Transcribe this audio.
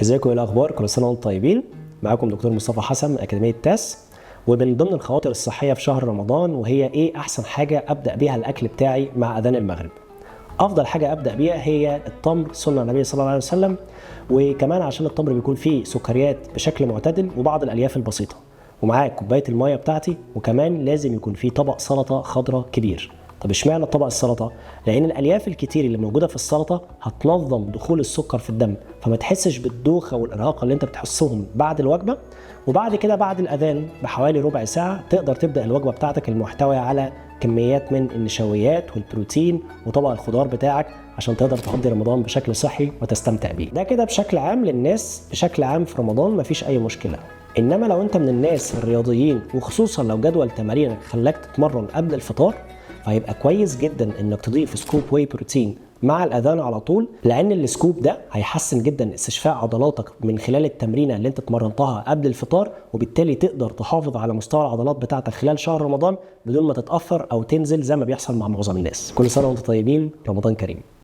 ازيكم، ايه الاخبار؟ كل سنه وانتم طيبين. معاكم دكتور مصطفى حسن من اكاديميه تاس. ومن ضمن الخواطر الصحيه في شهر رمضان، وهي ايه احسن حاجه ابدا بيها الاكل بتاعي مع اذان المغرب. افضل حاجه ابدا بيها هي التمر، سنه النبي صلى الله عليه وسلم. وكمان عشان التمر بيكون فيه سكريات بشكل معتدل وبعض الالياف البسيطه. ومعاه كوبايه الميه بتاعتي، وكمان لازم يكون فيه طبق سلطه خضراء كبير. طب اشمعنى طبق السلطه؟ لان الالياف الكتير اللي موجوده في السلطه هتنظم دخول السكر في الدم، فما تحسش بالدوخه والارهاق اللي انت بتحسهم بعد الوجبه. وبعد كده بعد الاذان بحوالي ربع ساعه تقدر تبدا الوجبه بتاعتك المحتويه على كميات من النشويات والبروتين وطبق الخضار بتاعك، عشان تقدر تقضي رمضان بشكل صحي وتستمتع بيه. ده كده بشكل عام للناس بشكل عام في رمضان مفيش اي مشكله. انما لو انت من الناس الرياضيين، وخصوصا لو جدول تمارينك خلاك تتمرن قبل الفطار، فهيبقى كويس جدا انك تضيف سكوب واي بروتين مع الاذان على طول، لان السكوب ده هيحسن جدا استشفاء عضلاتك من خلال التمرينه اللي انت اتمرنتها قبل الفطار، وبالتالي تقدر تحافظ على مستوى العضلات بتاعتك خلال شهر رمضان بدون ما تتاثر او تنزل زي ما بيحصل مع معظم الناس. كل سنه وانتم طيبين، رمضان كريم.